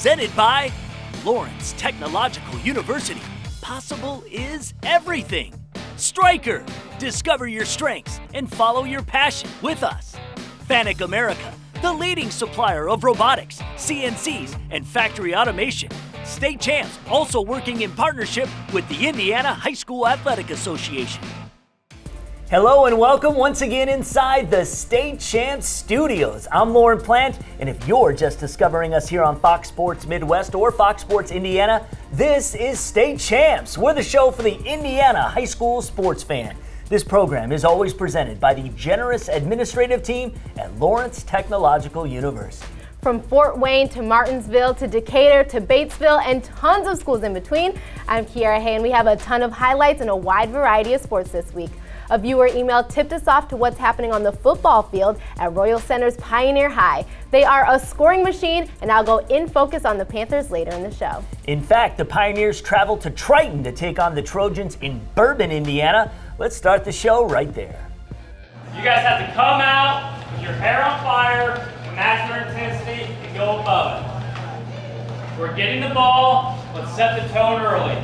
presented by Lawrence Technological University. Possible is everything. Stryker, discover your strengths and follow your passion with us. Fanuc America, the leading supplier of robotics, CNCs, and factory automation. State Champs, also working in partnership with the Indiana High School Athletic Association. Hello and welcome once again inside the State Champs studios. I'm Lauren Plant, and if you're just discovering us here on Fox Sports Midwest or Fox Sports Indiana, this is State Champs. We're the show for the Indiana high school sports fan. This program is always presented by the generous administrative team at Lawrence Technological University. From Fort Wayne to Martinsville to Decatur to Batesville and tons of schools in between, I'm Kiara Hay, and we have a ton of highlights and a wide variety of sports this week. A viewer email tipped us off to what's happening on the football field at Royal Center's Pioneer High. They are a scoring machine, and I'll go in focus on the Panthers later in the show. In fact, the Pioneers travel to Triton to take on the Trojans in Bourbon, Indiana. Let's start the show right there. You guys have to come out with your hair on fire, match your intensity, and go above it. We're getting the ball. Let's set the tone early.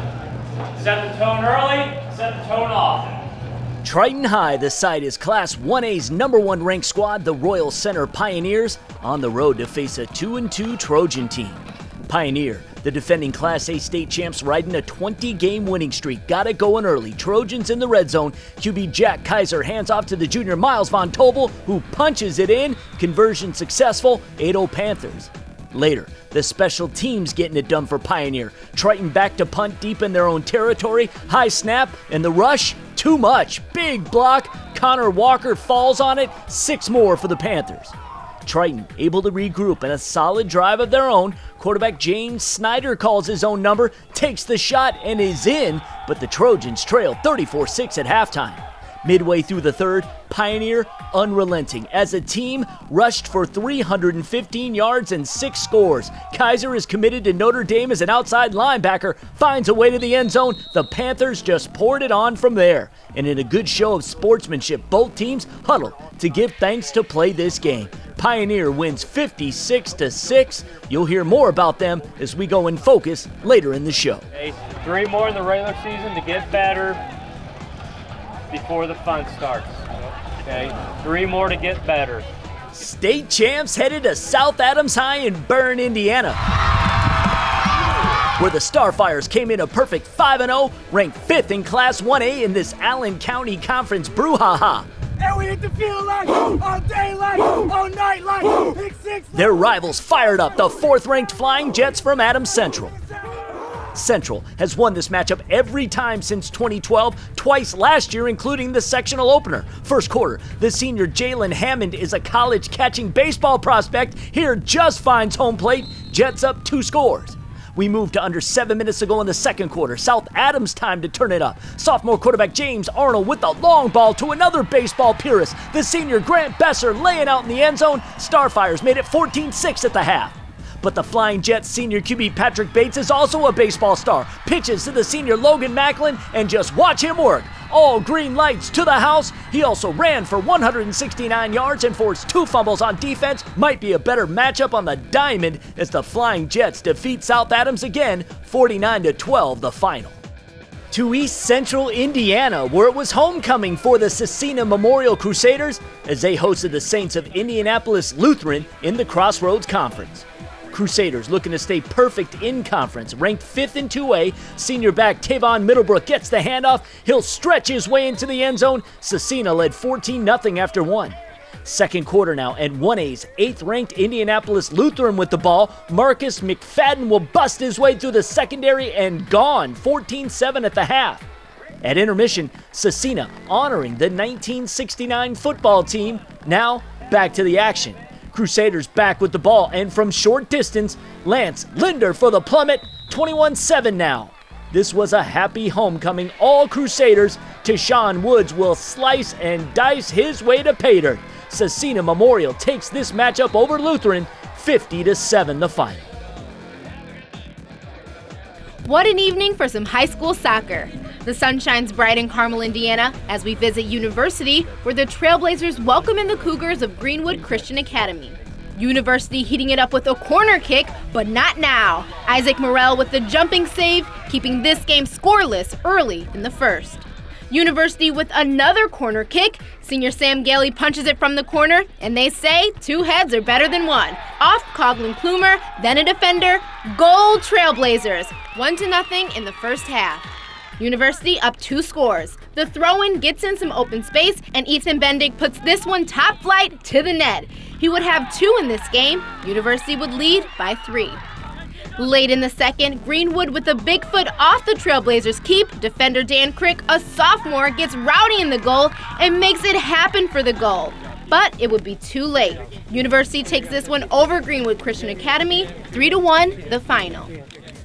Set the tone early, set the tone often. Triton High, the site is Class 1A's number one ranked squad, the Royal Center Pioneers, on the road to face a 2-2 Trojan team. Pioneer, the defending Class A state champs, riding a 20-game winning streak. Got it going early. Trojans in the red zone. QB Jack Kaiser hands off to the junior Miles Von Tobel, who punches it in. Conversion successful, 8-0 Panthers. Later, the special teams getting it done for Pioneer. Triton back to punt deep in their own territory. High snap, and the rush, too much. Big block. Connor Walker falls on it. 6 more for the Panthers. Triton able to regroup in a solid drive of their own. Quarterback James Snyder calls his own number, takes the shot, and is in, but the Trojans trail 34-6 at halftime. Midway through the third, Pioneer unrelenting. As a team, rushed for 315 yards and 6 scores. Kaiser is committed to Notre Dame as an outside linebacker, finds a way to the end zone. The Panthers just poured it on from there. And in a good show of sportsmanship, both teams huddle to give thanks to play this game. Pioneer wins 56-6. You'll hear more about them as we go in focus later in the show. Okay, 3 more in the regular season to get better before the fun starts. Okay, 3 more to get better. State champs headed to South Adams High in Bern, Indiana, where the Starfires came in a perfect 5-0, ranked 5th in Class 1A in this Allen County Conference brouhaha. And we hit the field like, all day like, all night like, pick 6. Their rivals fired up, the 4th-ranked Flying Jets from Adams Central. Central has won this matchup every time since 2012, twice last year, including the sectional opener. First quarter, the senior Jalen Hammond is a college catching baseball prospect. Here just finds home plate. Jets up 2 scores. We moved to under 7 minutes to go in the second quarter. South Adams time to turn it up. Sophomore quarterback James Arnold with the long ball to another baseball purist. The senior Grant Besser laying out in the end zone. Starfires made it 14-6 at the half. But the Flying Jets senior QB Patrick Bates is also a baseball star. Pitches to the senior Logan Macklin, and just watch him work. All green lights to the house. He also ran for 169 yards and forced 2 fumbles on defense. Might be a better matchup on the diamond as the Flying Jets defeat South Adams again, 49-12 the final. To East Central Indiana, where it was homecoming for the Cecina Memorial Crusaders as they hosted the Saints of Indianapolis Lutheran in the Crossroads Conference. Crusaders looking to stay perfect in conference. Ranked 5th in 2A, senior back Tavon Middlebrook gets the handoff. He'll stretch his way into the end zone. Cecina led 14-0 after 1. Second quarter now, and 1A's 8th-ranked Indianapolis Lutheran with the ball. Marcus McFadden will bust his way through the secondary and gone, 14-7 at the half. At intermission, Cecina honoring the 1969 football team. Now, back to the action. Crusaders back with the ball, and from short distance, Lance Linder for the plummet, 21-7 now. This was a happy homecoming, all Crusaders. Tashawn Woods will slice and dice his way to pay dirt. Cecina Memorial takes this matchup over Lutheran, 50-7 the final. What an evening for some high school soccer. The sun shines bright in Carmel, Indiana, as we visit University, where the Trailblazers welcome in the Cougars of Greenwood Christian Academy. University heating it up with a corner kick, but not now. Isaac Morel with the jumping save, keeping this game scoreless early in the first. University with another corner kick. Senior Sam Gailey punches it from the corner, and they say 2 heads are better than 1. Off Coughlin Plumer, then a defender. Goal Trailblazers, 1-0 in the first half. University up 2 scores. The throw-in gets in some open space, and Ethan Bendick puts this one top flight to the net. He would have 2 in this game. University would lead by 3. Late in the second, Greenwood with a big foot off the Trailblazers' keep. Defender Dan Crick, a sophomore, gets rowdy in the goal and makes it happen for the goal. But it would be too late. University takes this one over Greenwood Christian Academy, 3-1, the final.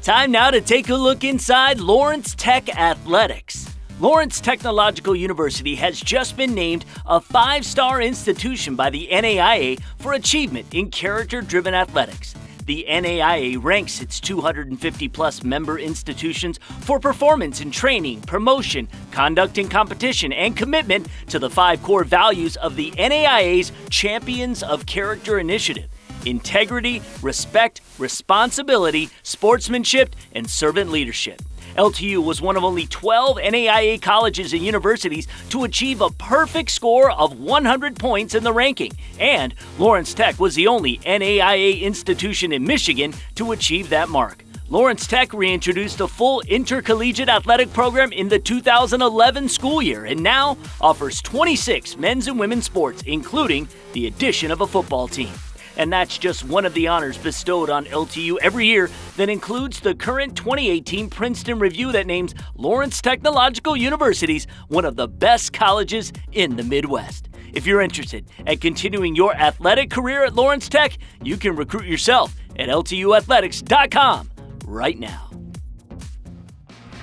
Time now to take a look inside Lawrence Tech Athletics. Lawrence Technological University has just been named a 5-star institution by the NAIA for achievement in character-driven athletics. The NAIA ranks its 250-plus member institutions for performance in training, promotion, conduct in competition, and commitment to the 5 core values of the NAIA's Champions of Character Initiative: integrity, respect, responsibility, sportsmanship, and servant leadership. LTU was one of only 12 NAIA colleges and universities to achieve a perfect score of 100 points in the ranking, and Lawrence Tech was the only NAIA institution in Michigan to achieve that mark. Lawrence Tech reintroduced a full intercollegiate athletic program in the 2011 school year and now offers 26 men's and women's sports, including the addition of a football team. And that's just one of the honors bestowed on LTU every year that includes the current 2018 Princeton Review that names Lawrence Technological University one of the best colleges in the Midwest. If you're interested at continuing your athletic career at Lawrence Tech, you can recruit yourself at LTUathletics.com right now.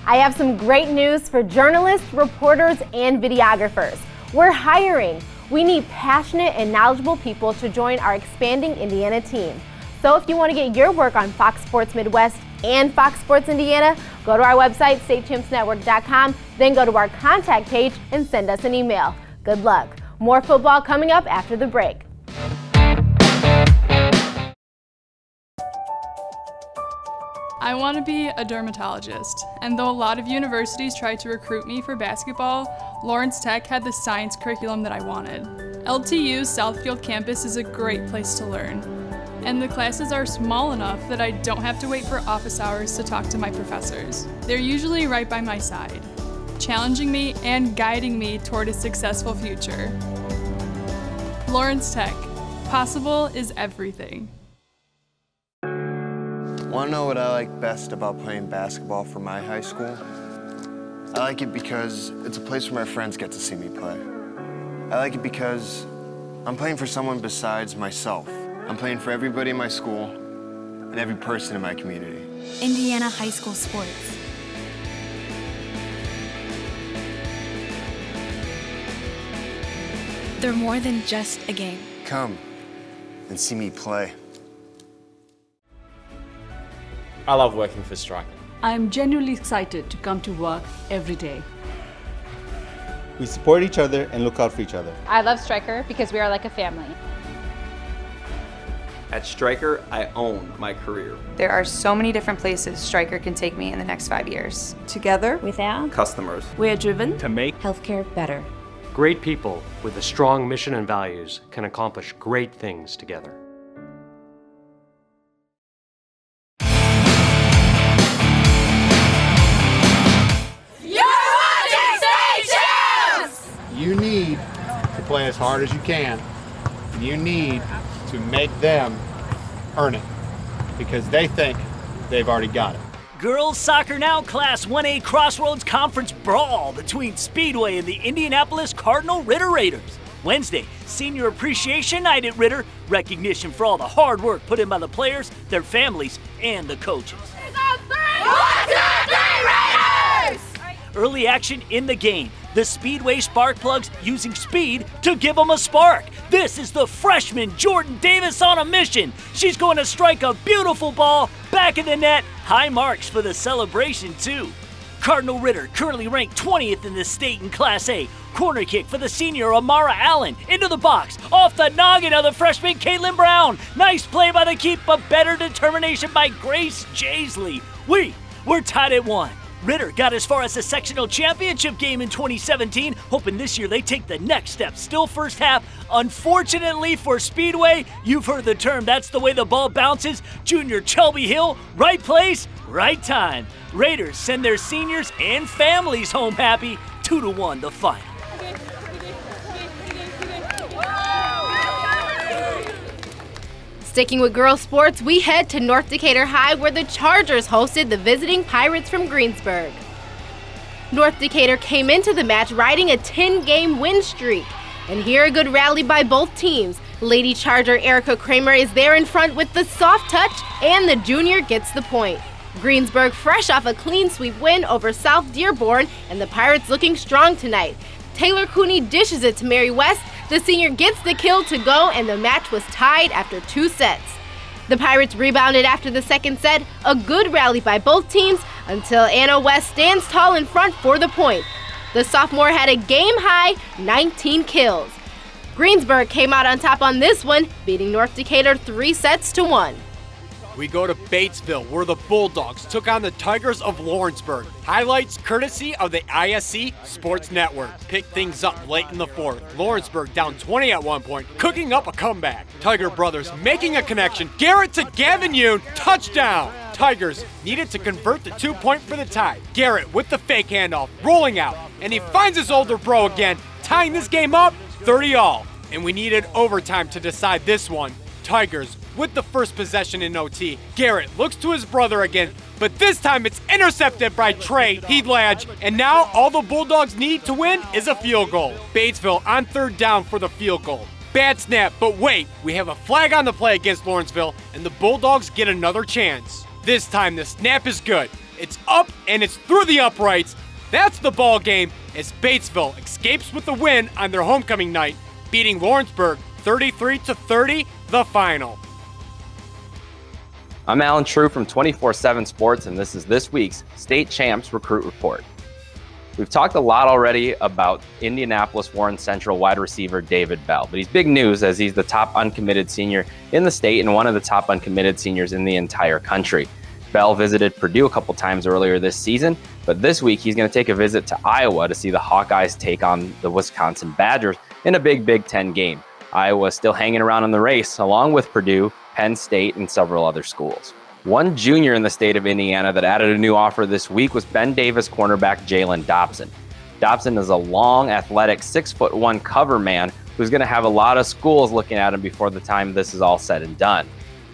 I have some great news for journalists, reporters, and videographers. We're hiring. We need passionate and knowledgeable people to join our expanding Indiana team. So if you want to get your work on Fox Sports Midwest and Fox Sports Indiana, go to our website, statechampsnetwork.com, then go to our contact page and send us an email. Good luck. More football coming up after the break. I want to be a dermatologist, and though a lot of universities tried to recruit me for basketball, Lawrence Tech had the science curriculum that I wanted. LTU's Southfield campus is a great place to learn, and the classes are small enough that I don't have to wait for office hours to talk to my professors. They're usually right by my side, challenging me and guiding me toward a successful future. Lawrence Tech, possible is everything. Want to know what I like best about playing basketball for my high school? I like it because it's a place where my friends get to see me play. I like it because I'm playing for someone besides myself. I'm playing for everybody in my school and every person in my community. Indiana high school sports. They're more than just a game. Come and see me play. I love working for Stryker. I'm genuinely excited to come to work every day. We support each other and look out for each other. I love Stryker because we are like a family. At Stryker, I own my career. There are so many different places Stryker can take me in the next 5 years. Together, with our customers, we're driven to make healthcare better. Great people with a strong mission and values can accomplish great things together. You need to play as hard as you can. You need to make them earn it because they think they've already got it. Girls Soccer Now Class 1A Crossroads Conference brawl between Speedway and the Indianapolis Cardinal Ritter Raiders. Wednesday, Senior Appreciation Night at Ritter, recognition for all the hard work put in by the players, their families, and the coaches. 1, 2, 3, Raiders! Early action in the game. The Speedway spark plugs using speed to give them a spark. This is the freshman Jordan Davis on a mission. She's going to strike a beautiful ball back in the net. High marks for the celebration too. Cardinal Ritter, currently ranked 20th in the state in Class A. Corner kick for the senior Amara Allen. Into the box. Off the noggin of the freshman Caitlin Brown. Nice play by the keep, but better determination by Grace Jaisley. We're tied at 1. Ritter got as far as the sectional championship game in 2017, hoping this year they take the next step. Still first half. Unfortunately for Speedway, you've heard the term, that's the way the ball bounces. Junior Shelby Hill, right place, right time. Raiders send their seniors and families home happy. 2-1 the final. Sticking with girls sports, we head to North Decatur High where the Chargers hosted the visiting Pirates from Greensburg. North Decatur came into the match riding a 10-game win streak. And here a good rally by both teams. Lady Charger Erica Kramer is there in front with the soft touch, and the junior gets the point. Greensburg fresh off a clean sweep win over South Dearborn, and the Pirates looking strong tonight. Taylor Cooney dishes it to Mary West. The senior gets the kill to go, and the match was tied after 2 sets. The Pirates rebounded after the second set, a good rally by both teams until Anna West stands tall in front for the point. The sophomore had a game-high 19 kills. Greensburg came out on top on this one, beating North Decatur 3-1. We go to Batesville, where the Bulldogs took on the Tigers of Lawrenceburg. Highlights courtesy of the ISC Sports Network. Picked things up late in the fourth. Lawrenceburg down 20 at one point, cooking up a comeback. Tiger brothers making a connection. Garrett to Gavin Yoon, touchdown! Tigers needed to convert the 2-point for the tie. Garrett with the fake handoff, rolling out, and he finds his older bro again, tying this game up 30-all. And we needed overtime to decide this one. Tigers with the first possession in OT. Garrett looks to his brother again, but this time it's intercepted by Trey Heedladge, and now all the Bulldogs need to win is a field goal. Batesville on third down for the field goal. Bad snap, but wait, we have a flag on the play against Lawrenceville, and the Bulldogs get another chance. This time the snap is good. It's up and it's through the uprights. That's the ball game as Batesville escapes with the win on their homecoming night, beating Lawrenceburg 33-30, the final. I'm Alan True from 24/7 Sports, and this is this week's State Champs Recruit Report. We've talked a lot already about Indianapolis Warren Central wide receiver David Bell, but he's big news as he's the top uncommitted senior in the state and one of the top uncommitted seniors in the entire country. Bell visited Purdue a couple times earlier this season, but this week he's going to take a visit to Iowa to see the Hawkeyes take on the Wisconsin Badgers in a Big Ten game. Iowa is still hanging around in the race, along with Purdue, Penn State, and several other schools. One junior in the state of Indiana that added a new offer this week was Ben Davis cornerback Jalen Dobson. Dobson is a long, athletic, 6'1" cover man who's going to have a lot of schools looking at him before the time this is all said and done.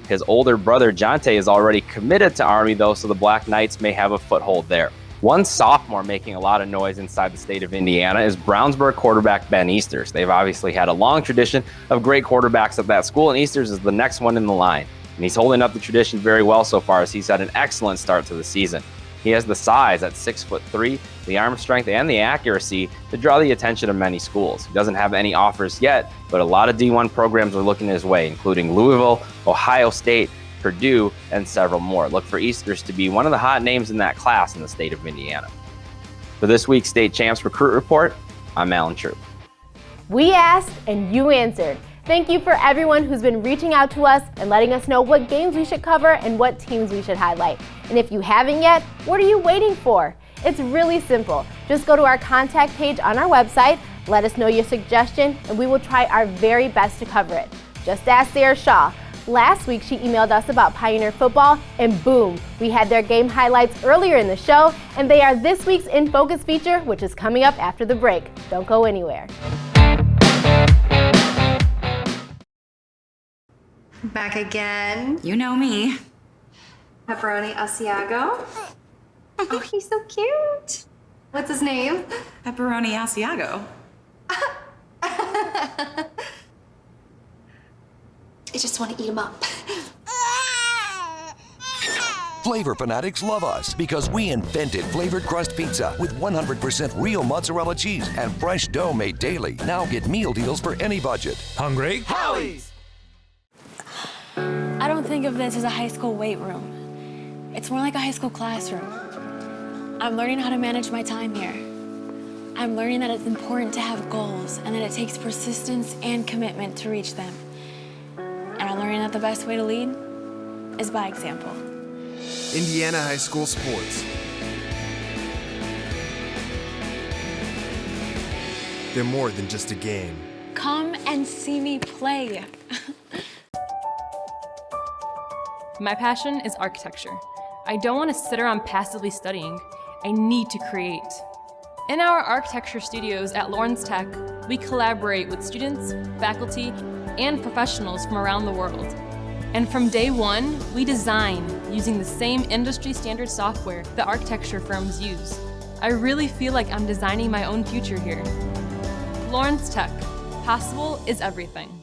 His older brother Jonte is already committed to Army, though, so the Black Knights may have a foothold there. One sophomore making a lot of noise inside the state of Indiana is Brownsburg quarterback Ben Easters. They've obviously had a long tradition of great quarterbacks at that school, and Easters is the next one in the line. And he's holding up the tradition very well so far as he's had an excellent start to the season. He has the size at 6'3", the arm strength, and the accuracy to draw the attention of many schools. He doesn't have any offers yet, but a lot of D1 programs are looking his way, including Louisville, Ohio State, Purdue, and several more. Look for Easters to be one of the hot names in that class in the state of Indiana. For this week's State Champs Recruit Report, I'm Alan True. We asked and you answered. Thank you for everyone who's been reaching out to us and letting us know what games we should cover and what teams we should highlight. And if you haven't yet, what are you waiting for? It's really simple. Just go to our contact page on our website, let us know your suggestion, and we will try our very best to cover it. Just ask Sarah Shaw. Last week, she emailed us about Pioneer football, and boom, we had their game highlights earlier in the show, and they are this week's In Focus feature, which is coming up after the break. Don't go anywhere. Back again. You know me. Pepperoni Asiago. Oh, he's so cute. What's his name? Pepperoni Asiago. I just want to eat him up. Flavor fanatics love us because we invented flavored crust pizza with 100% real mozzarella cheese and fresh dough made daily. Now get meal deals for any budget. Hungry? Howie's! I don't think of this as a high school weight room. It's more like a high school classroom. I'm learning how to manage my time here. I'm learning that it's important to have goals and that it takes persistence and commitment to reach them. And I'm learning that the best way to lead is by example. Indiana High School Sports. They're more than just a game. Come and see me play. My passion is architecture. I don't want to sit around passively studying. I need to create. In our architecture studios at Lawrence Tech, we collaborate with students, faculty, and professionals from around the world. And from day one, we design using the same industry standard software that architecture firms use. I really feel like I'm designing my own future here. Lawrence Tech. Possible is everything.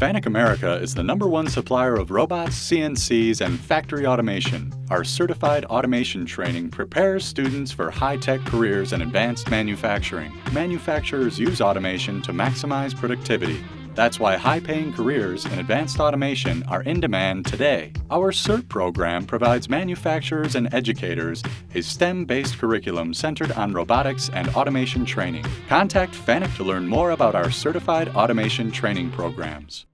FANUC America is the #1 supplier of robots, CNCs, and factory automation. Our certified automation training prepares students for high-tech careers in advanced manufacturing. Manufacturers use automation to maximize productivity. That's why high-paying careers in advanced automation are in demand today. Our CERT program provides manufacturers and educators a STEM-based curriculum centered on robotics and automation training. Contact FANUC to learn more about our certified automation training programs.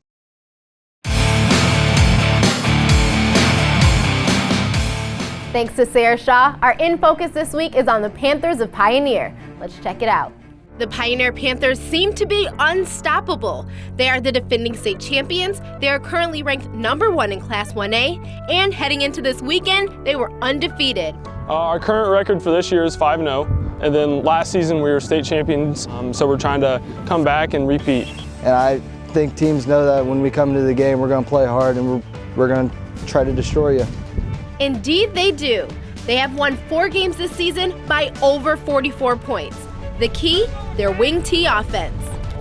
Thanks to Sarah Shaw. Our In Focus this week is on the Panthers of Pioneer. Let's check it out. The Pioneer Panthers seem to be unstoppable. They are the defending state champions. They are currently ranked #1 in Class 1A, and heading into this weekend, they were undefeated. Our current record for this year is 5-0, and then last season we were state champions, so we're trying to come back and repeat. And I think teams know that when we come into the game, we're going to play hard and we're going to try to destroy you. Indeed they do. They have won 4 games this season by over 44 points. The key, their wing T offense.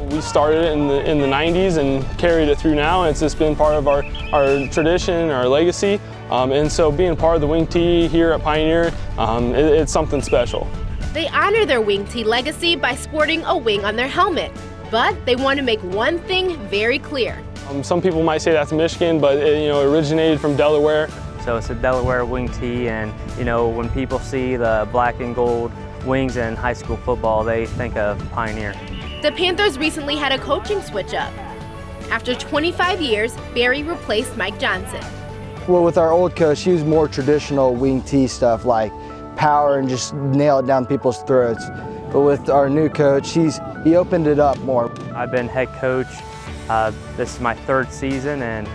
We started it in the 90s and carried it through now, and it's just been part of our tradition, our legacy. And so being part of the wing T here at Pioneer, it's something special. They honor their wing T legacy by sporting a wing on their helmet, but they want to make one thing very clear. Some people might say that's Michigan, but it originated from Delaware. So it's a Delaware wing tee, and when people see the black and gold wings in high school football, they think of Pioneer. The Panthers recently had a coaching switch up. After 25 years, Barry replaced Mike Johnson. Well, with our old coach, he was more traditional wing T stuff like power and just nail it down people's throats. But with our new coach, he opened it up more. I've been head coach. This is my 3rd season, and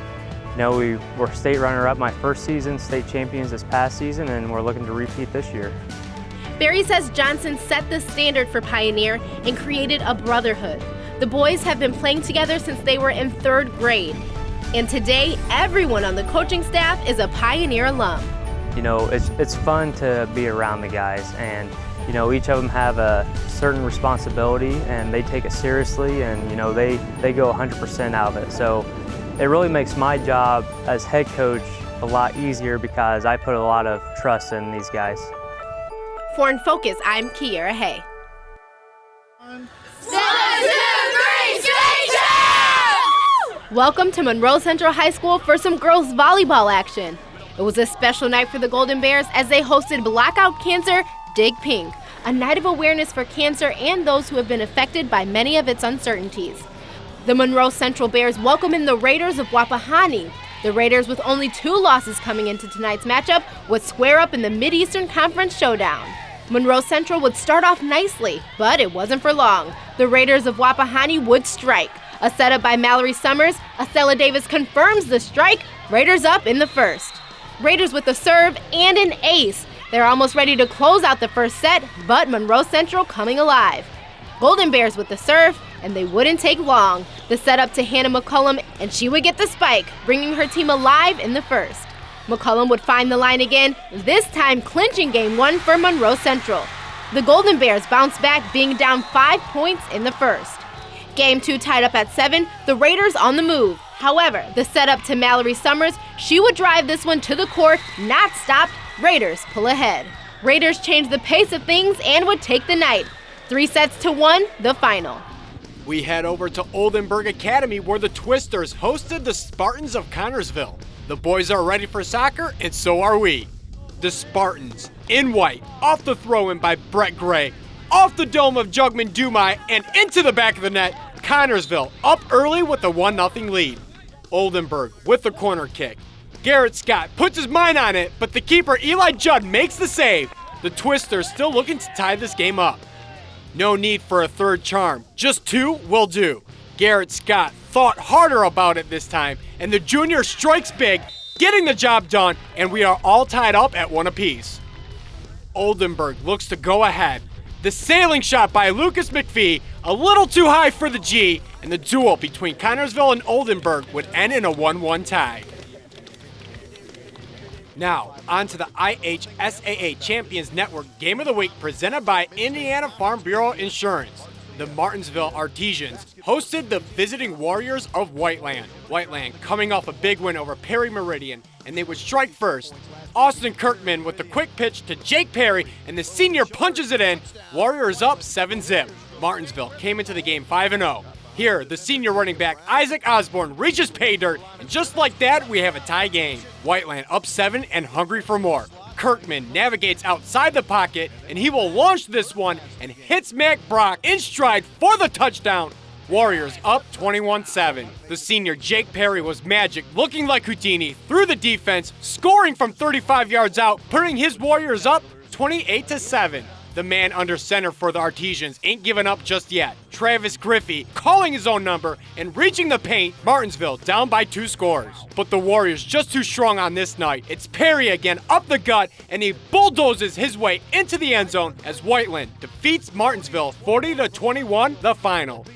we were state runner-up my first season, state champions this past season, and we're looking to repeat this year. Barry says Johnson set the standard for Pioneer and created a brotherhood. The boys have been playing together since they were in 3rd grade. And today, everyone on the coaching staff is a Pioneer alum. It's fun to be around the guys, and each of them have a certain responsibility, and they take it seriously, and they go 100% out of it. So it really makes my job as head coach a lot easier because I put a lot of trust in these guys. For In Focus, I'm Kiera Hay. 1, 2, 3, station! Welcome to Monroe Central High School for some girls volleyball action. It was a special night for the Golden Bears as they hosted Blackout Cancer Dig Pink, a night of awareness for cancer and those who have been affected by many of its uncertainties. The Monroe Central Bears welcome in the Raiders of Wapahani. The Raiders, with only 2 losses coming into tonight's matchup, would square up in the Mid-Eastern Conference Showdown. Monroe Central would start off nicely, but it wasn't for long. The Raiders of Wapahani would strike. A setup by Mallory Summers, Estella Davis confirms the strike. Raiders up in the first. Raiders with a serve and an ace. They're almost ready to close out the first set, but Monroe Central coming alive. Golden Bears with the serve, and they wouldn't take long. The setup to Hannah McCullum, and she would get the spike, bringing her team alive in the first. McCullum would find the line again, this time clinching game 1 for Monroe Central. The Golden Bears bounced back, being down 5 points in the first. Game 2 tied up at 7, the Raiders on the move. However, the setup to Mallory Summers, she would drive this one to the court, not stopped. Raiders pull ahead. Raiders changed the pace of things and would take the night. 3-1, the final. We head over to Oldenburg Academy where the Twisters hosted the Spartans of Connersville. The boys are ready for soccer, and so are we. the Spartans, in white, off the throw-in by Brett Gray, off the dome of Jugman Dumai, and into the back of the net. Connorsville up early with a 1-0 lead. Oldenburg with the corner kick. Garrett Scott puts his mind on it, but the keeper Eli Judd makes the save. The Twisters still looking to tie this game up. No need for a third charm, just 2 will do. Garrett Scott thought harder about it this time, and the junior strikes big, getting the job done, and we are all tied up at 1 apiece. Oldenburg looks to go ahead. The sailing shot by Lucas McPhee, a little too high for the G, and the duel between Connorsville and Oldenburg would end in a 1-1 tie. Now, on to the IHSAA Champions Network Game of the Week presented by Indiana Farm Bureau Insurance. The Martinsville Artesians hosted the visiting Warriors of Whiteland. Whiteland coming off a big win over Perry Meridian, and they would strike first. Austin Kirkman with the quick pitch to Jake Perry, and the senior punches it in. Warriors up 7-0. Martinsville came into the game 5-0. Here, the senior running back Isaac Osborne reaches pay dirt, and just like that, we have a tie game. Whiteland up 7 and hungry for more. Kirkman navigates outside the pocket, and he will launch this one and hits Mac Brock in stride for the touchdown. Warriors up 21-7. The senior Jake Perry was magic, looking like Houdini through the defense, scoring from 35 yards out, putting his Warriors up 28-7. The man under center for the Artesians ain't giving up just yet. Travis Griffey calling his own number and reaching the paint. Martinsville down by 2 scores. But the Warriors just too strong on this night. It's Perry again up the gut, and he bulldozes his way into the end zone as Whiteland defeats Martinsville 40-21, the final.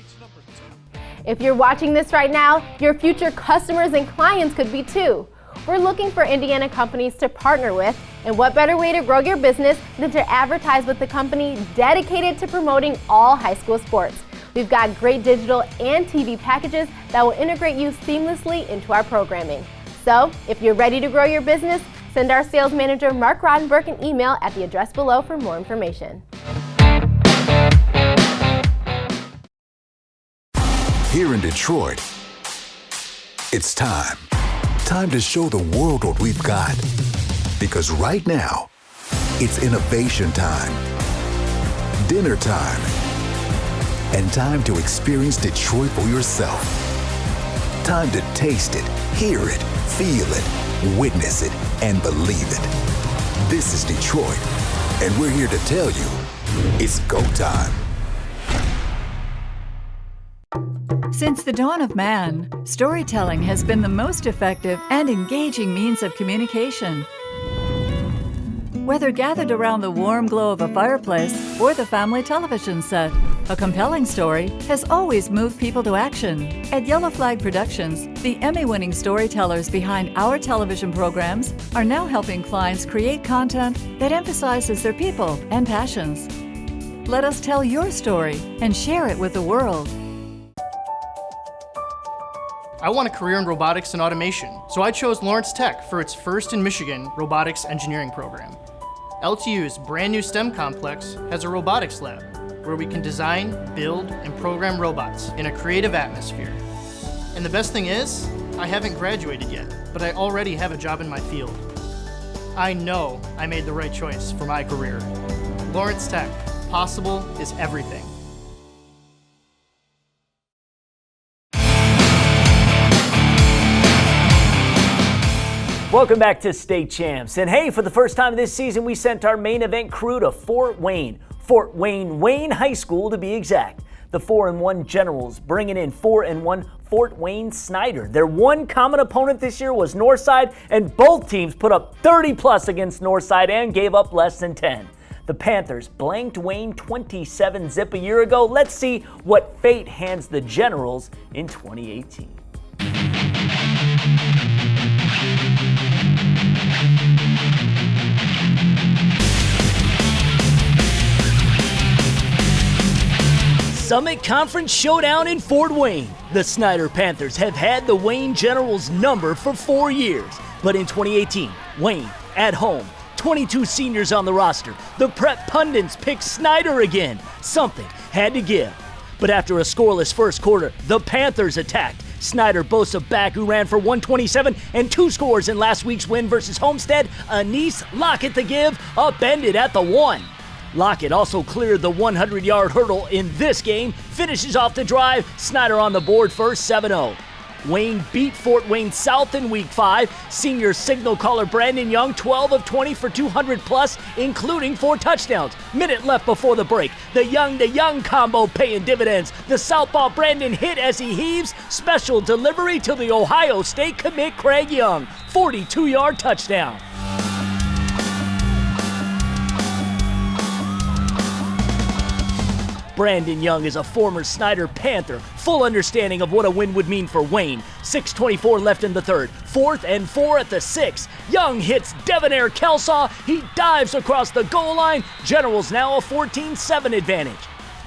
If you're watching this right now, your future customers and clients could be too. We're looking for Indiana companies to partner with, and what better way to grow your business than to advertise with a company dedicated to promoting all high school sports. We've got great digital and TV packages that will integrate you seamlessly into our programming. So, if you're ready to grow your business, send our sales manager Mark Rodenberg an email at the address below for more information. Here in Detroit, it's time. Time to show the world what we've got. Because right now, it's innovation time, dinner time, and time to experience Detroit for yourself. Time to taste it, hear it, feel it, witness it, and believe it. This is Detroit, and we're here to tell you, it's go time. Since the dawn of man, storytelling has been the most effective and engaging means of communication. Whether gathered around the warm glow of a fireplace or the family television set, a compelling story has always moved people to action. At Yellow Flag Productions, the Emmy-winning storytellers behind our television programs are now helping clients create content that emphasizes their people and passions. Let us tell your story and share it with the world. I want a career in robotics and automation, so I chose Lawrence Tech for its first in Michigan robotics engineering program. LTU's brand new STEM complex has a robotics lab where we can design, build, and program robots in a creative atmosphere. And the best thing is, I haven't graduated yet, but I already have a job in my field. I know I made the right choice for my career. Lawrence Tech, possible is everything. Welcome back to State Champs. And hey, for the first time this season, we sent our main event crew to Fort Wayne High School to be exact. The 4-1 Generals bringing in 4-1 Fort Wayne Snyder. Their one common opponent this year was Northside, and both teams put up 30+ against Northside and gave up less than 10. The Panthers blanked Wayne 27-0 a year ago. Let's see what fate hands the Generals in 2018. Summit Conference Showdown in Fort Wayne. The Snyder Panthers have had the Wayne Generals number for 4 years. But in 2018, Wayne at home, 22 seniors on the roster. The prep pundits picked Snyder again. Something had to give. But after a scoreless first quarter, the Panthers attacked, Snyder boasts a back who ran for 127 and 2 scores in last week's win versus Homestead. Anise Lockett to give, upended at the 1. Lockett also cleared the 100-yard hurdle in this game, finishes off the drive. Snyder on the board first, 7-0. Wayne beat Fort Wayne South in Week 5. Senior signal caller Brandon Young, 12 of 20 for 200+, including 4 touchdowns. Minute left before the break. The young combo paying dividends. The southpaw Brandon hit as he heaves. Special delivery to the Ohio State commit Craig Young. 42-yard touchdown. Brandon Young is a former Snyder Panther, full understanding of what a win would mean for Wayne. 6:24 left in the third, 4th and 4 at the 6. Young hits Devonair Kelsaw, he dives across the goal line. Generals now a 14-7 advantage.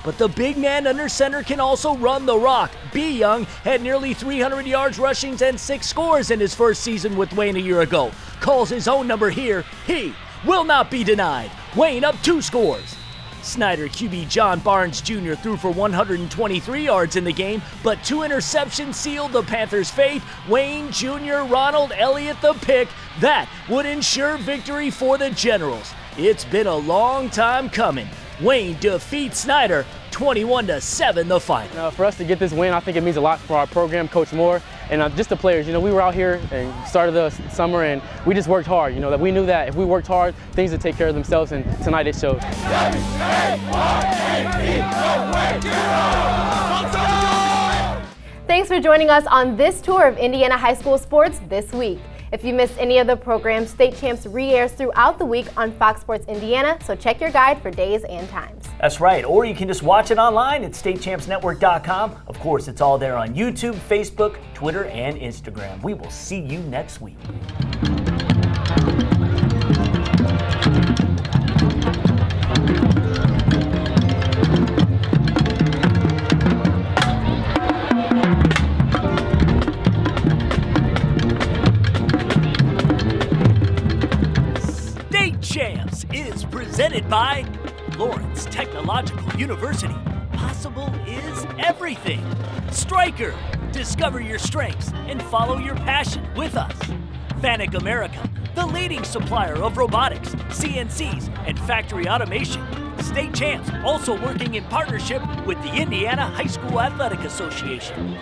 But the big man under center can also run the rock. B. Young had nearly 300 yards rushing and 6 scores in his first season with Wayne a year ago. Calls his own number here. He will not be denied. Wayne up 2 scores. Snyder QB John Barnes Jr. threw for 123 yards in the game, but 2 interceptions sealed the Panthers' fate. Wayne Jr. Ronald Elliott the pick. That would ensure victory for the Generals. It's been a long time coming. Wayne defeats Snyder 21-7 the final. For us to get this win, I think it means a lot for our program, Coach Moore, and just the players. We were out here and started the summer, and we just worked hard. That we knew that if we worked hard, things would take care of themselves, and tonight it showed. Thanks for joining us on this tour of Indiana high school sports this week. If you missed any of the programs, State Champs re-airs throughout the week on Fox Sports Indiana, so check your guide for days and times. That's right, or you can just watch it online at statechampsnetwork.com. Of course, it's all there on YouTube, Facebook, Twitter, and Instagram. We will see you next week. Champs is presented by Lawrence Technological University. Possible is everything. Stryker, discover your strengths and follow your passion with us. Fanuc America, the leading supplier of robotics, CNCs, and factory automation. State Champs also working in partnership with the Indiana High School Athletic Association.